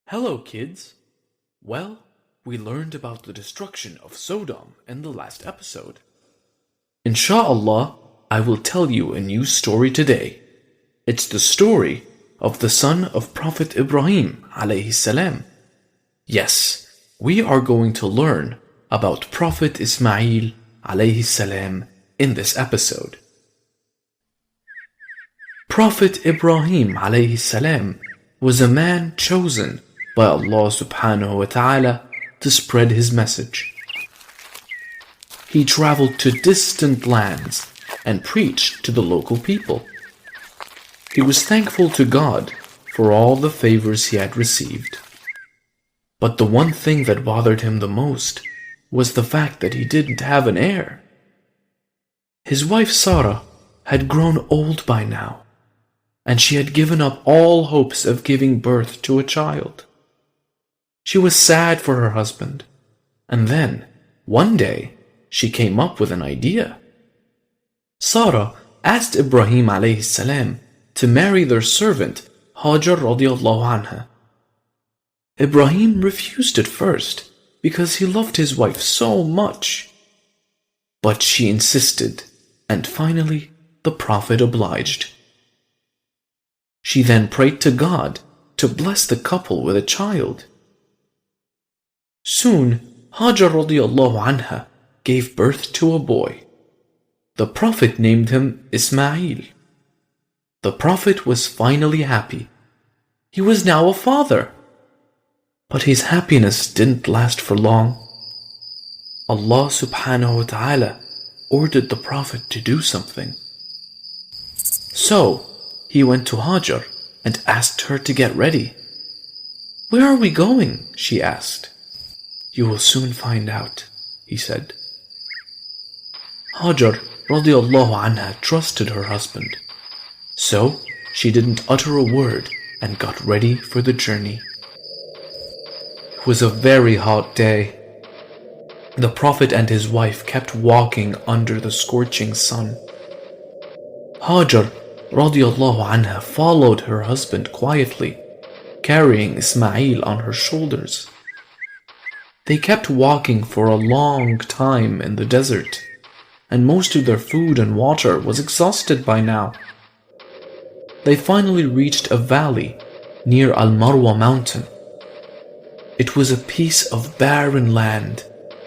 Hello, kids! Well, we learned about the destruction of Sodom in the last episode. Insha'Allah, I will tell you a new story today. It's the story of the son of Prophet Ibrahim alayhi salam. Yes, we are going to learn about Prophet Ismail alayhi salam in this episode. Prophet Ibrahim alayhi salam was a man chosen by Allah subhanahu wa ta'ala to spread his message. He traveled to distant lands and preached to the local people. He was thankful to God for all the favors he had received. But the one thing that bothered him the most was the fact that he didn't have an heir. His wife Sarah had grown old by now, and she had given up all hopes of giving birth to a child. She was sad for her husband, and then, one day, she came up with an idea. Sarah asked Ibrahim alayhi salam to marry their servant Hajar radiallahu anha. Ibrahim refused at first because he loved his wife so much. But she insisted, and finally the Prophet obliged. She then prayed to God to bless the couple with a child. Soon, Hajar radiallahu anha gave birth to a boy. The Prophet named him Ismail. The Prophet was finally happy. He was now a father. But his happiness didn't last for long. Allah subhanahu wa ta'ala ordered the Prophet to do something. So, he went to Hajar and asked her to get ready. "Where are we going?" she asked. "You will soon find out," he said. Hajar radiallahu anha trusted her husband. So, she didn't utter a word and got ready for the journey. It was a very hot day. The Prophet and his wife kept walking under the scorching sun. Hajar radiallahu anha followed her husband quietly, carrying Ismail on her shoulders. They kept walking for a long time in the desert, and most of their food and water was exhausted by now. They finally reached a valley near Al-Marwa mountain. It was a piece of barren land,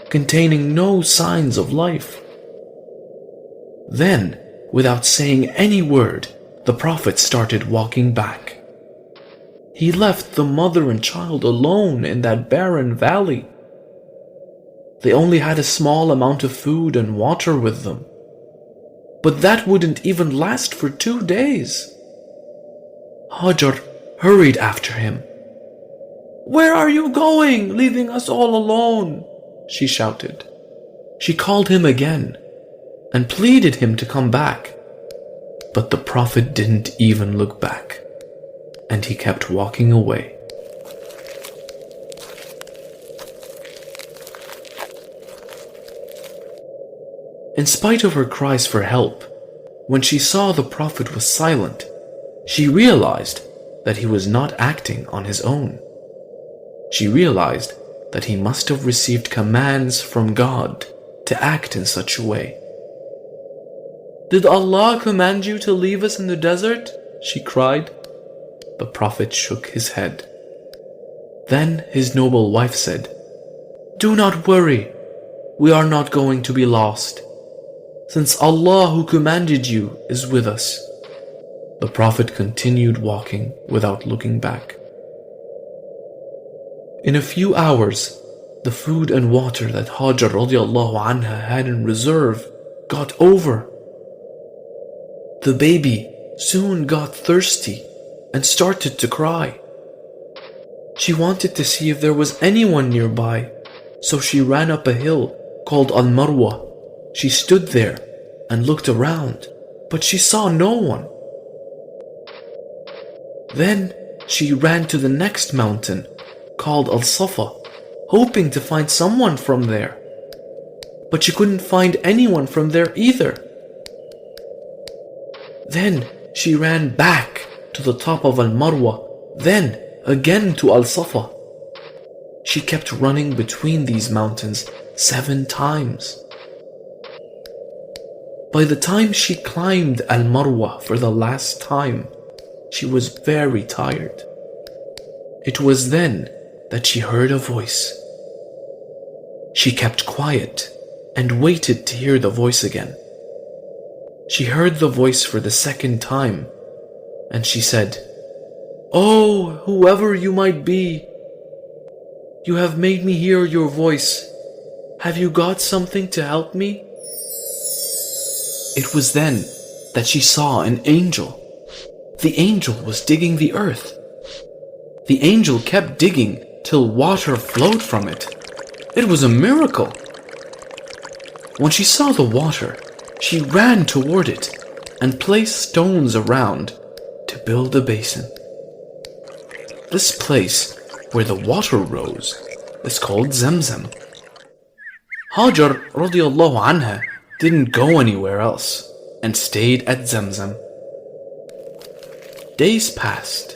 containing no signs of life. Then, without saying any word, the Prophet started walking back. He left the mother and child alone in that barren valley. They only had a small amount of food and water with them. But that wouldn't even last for 2 days. Hajar hurried after him. "Where are you going, leaving us all alone?" she shouted. She called him again and pleaded him to come back. But the Prophet didn't even look back, and he kept walking away. In spite of her cries for help, when she saw the Prophet was silent, she realized that he was not acting on his own. She realized that he must have received commands from God to act in such a way. "Did Allah command you to leave us in the desert?" she cried. The Prophet shook his head. Then his noble wife said, "Do not worry, we are not going to be lost, since Allah who commanded you is with us." The Prophet continued walking without looking back. In a few hours, the food and water that Hajar radiallahu anha had in reserve got over. The baby soon got thirsty and started to cry. She wanted to see if there was anyone nearby, so she ran up a hill called Al-Marwa. She stood there and looked around, but she saw no one. Then she ran to the next mountain, called Al-Safa, hoping to find someone from there. But she couldn't find anyone from there either. Then she ran back to the top of Al-Marwa, then again to Al-Safa. She kept running between these mountains 7 times. By the time she climbed Al-Marwa for the last time, she was very tired. It was then that she heard a voice. She kept quiet and waited to hear the voice again. She heard the voice for the second time, and she said, "Oh, whoever you might be, you have made me hear your voice. Have you got something to help me?" It was then that she saw an angel. The angel was digging the earth. The angel kept digging till water flowed from it. It was a miracle. When she saw the water, she ran toward it and placed stones around to build a basin. This place where the water rose is called Zamzam. Hajar radiallahu anha didn't go anywhere else and stayed at Zamzam. Days passed.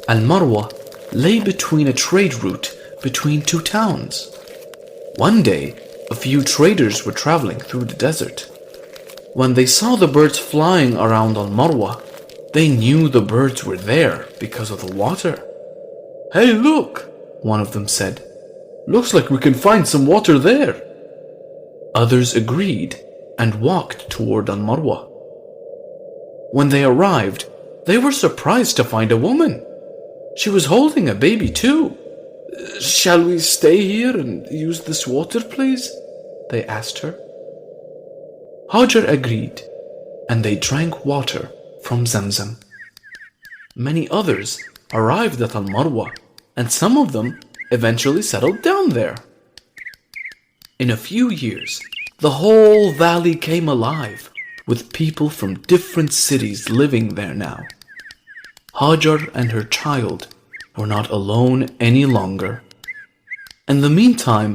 Al-Marwa lay between a trade route between 2 towns. One day, a few traders were traveling through the desert. When they saw the birds flying around Al-Marwa, they knew the birds were there because of the water. "Hey, look," one of them said. "Looks like we can find some water there." Others agreed and walked toward Al-Marwa. When they arrived, they were surprised to find a woman. She was holding a baby too. "Shall we stay here and use this water, please?" they asked her. Hajar agreed, and they drank water from Zamzam. Many others arrived at Al-Marwa, and some of them eventually settled down there. In a few years, the whole valley came alive, with people from different cities living there now. Hajar and her child were not alone any longer. In the meantime,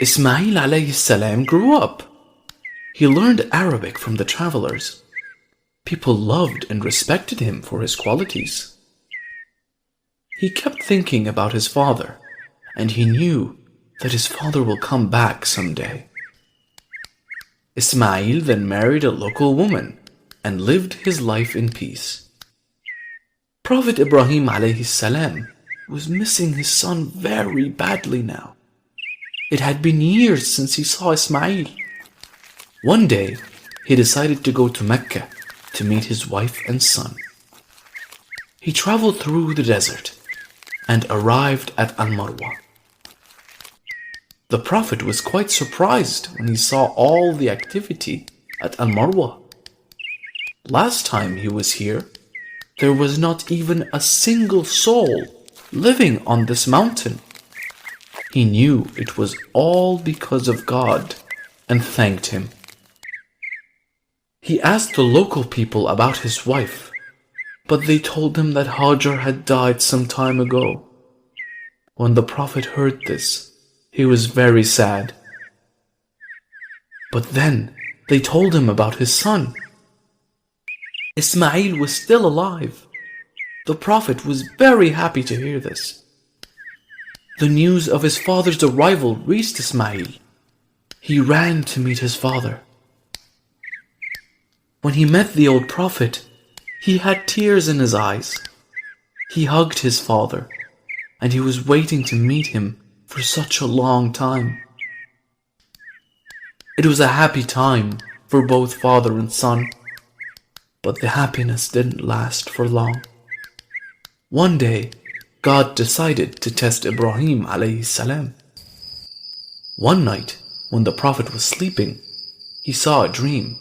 Ismail alayhi salam grew up. He learned Arabic from the travelers. People loved and respected him for his qualities. He kept thinking about his father, and he knew that his father will come back someday. Ismail then married a local woman and lived his life in peace. Prophet Ibrahim alayhi salam was missing his son very badly now. It had been years since he saw Ismail. One day, he decided to go to Mecca to meet his wife and son. He traveled through the desert and arrived at Al-Marwa. The Prophet was quite surprised when he saw all the activity at Al-Marwa. Last time he was here, there was not even a single soul living on this mountain. He knew it was all because of God and thanked him. He asked the local people about his wife, but they told him that Hajar had died some time ago. When the Prophet heard this, he was very sad. But then they told him about his son. Ismail was still alive. The Prophet was very happy to hear this. The news of his father's arrival reached Ismail. He ran to meet his father. When he met the old Prophet, he had tears in his eyes. He hugged his father, and he was waiting to meet him for such a long time. It was a happy time for both father and son, but the happiness didn't last for long. One day, God decided to test Ibrahim alayhi salam. One night, when the Prophet was sleeping, he saw a dream.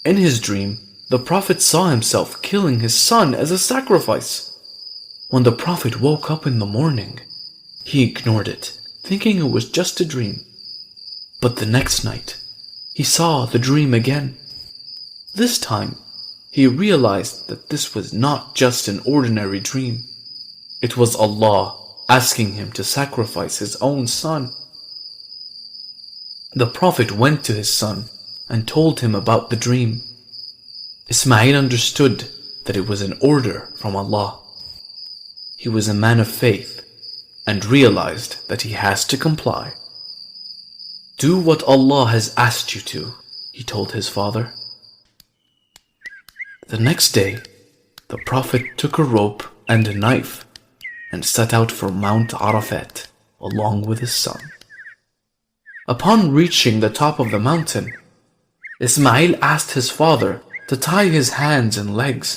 In his dream, the Prophet saw himself killing his son as a sacrifice. When the Prophet woke up in the morning, he ignored it, thinking it was just a dream. But the next night, he saw the dream again. This time, he realized that this was not just an ordinary dream. It was Allah asking him to sacrifice his own son. The Prophet went to his son and told him about the dream. Ismail understood that it was an order from Allah. he was a man of faith and realized that he has to comply. "Do what Allah has asked you to," he told his father. The next day, the Prophet took a rope and a knife and set out for Mount Arafat along with his son. Upon reaching the top of the mountain, Ismail asked his father to tie his hands and legs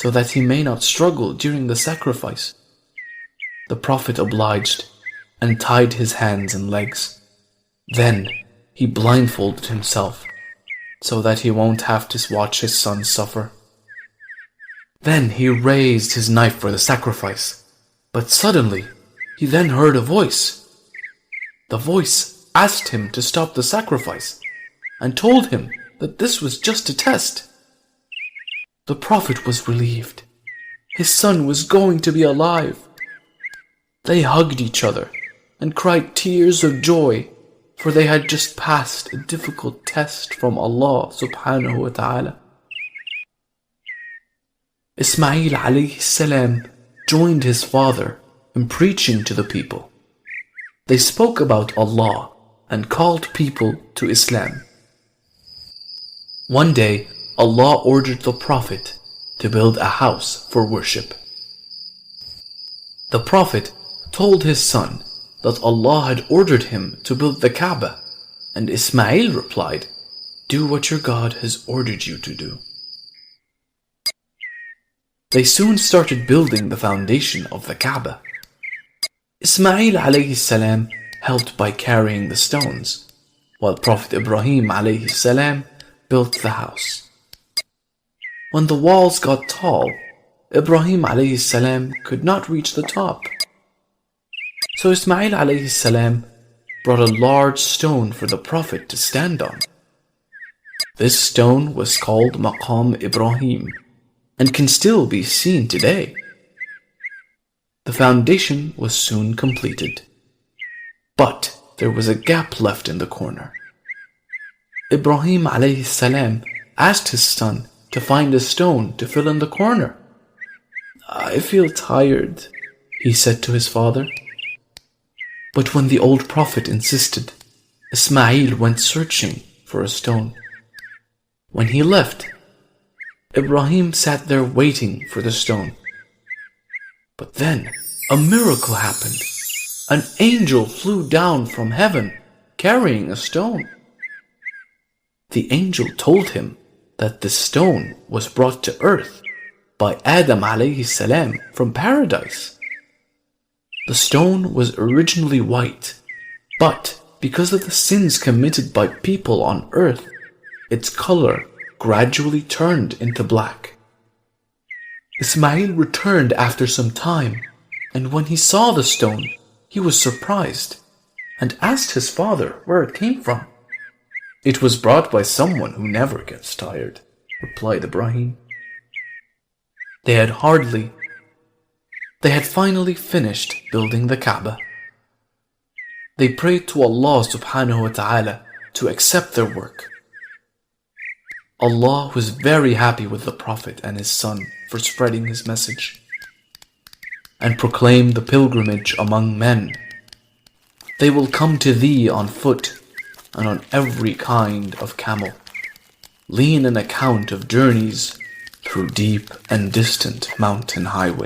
so that he may not struggle during the sacrifice. The Prophet obliged and tied his hands and legs. Then he blindfolded himself so that he won't have to watch his son suffer. Then he raised his knife for the sacrifice, but suddenly he then heard a voice. The voice asked him to stop the sacrifice and told him that this was just a test. The Prophet was relieved. His son was going to be alive. They hugged each other and cried tears of joy, for they had just passed a difficult test from Allah subhanahu wa ta'ala. Ismail alayhi salam joined his father in preaching to the people. They spoke about Allah and called people to Islam. One day, Allah ordered the Prophet to build a house for worship. The Prophet told his son that Allah had ordered him to build the Kaaba, and Ismail replied, "Do what your God has ordered you to do." They soon started building the foundation of the Kaaba. Ismail alayhi salam helped by carrying the stones, while Prophet Ibrahim alayhi salam built the house. When the walls got tall, Ibrahim alayhi salam could not reach the top. So Ismail alayhi salam brought a large stone for the Prophet to stand on. This stone was called Maqam Ibrahim and can still be seen today. The foundation was soon completed, but there was a gap left in the corner. Ibrahim alayhi salam asked his son to find a stone to fill in the corner. "I feel tired," he said to his father. But when the old Prophet insisted, Ismail went searching for a stone. When he left, Ibrahim sat there waiting for the stone. But then a miracle happened. An angel flew down from heaven carrying a stone. The angel told him that the stone was brought to earth by Adam alayhi salam from paradise. The stone was originally white, but because of the sins committed by people on earth, its color gradually turned into black. Ismail returned after some time, and when he saw the stone, he was surprised and asked his father where it came from. "It was brought by someone who never gets tired," replied Ibrahim. They had finally finished building the Kaaba. They prayed to Allah subhanahu wa ta'ala to accept their work. Allah was very happy with the Prophet and his son for spreading his message, and proclaimed the pilgrimage among men. They will come to thee on foot and on every kind of camel, lean an account of journeys through deep and distant mountain highways.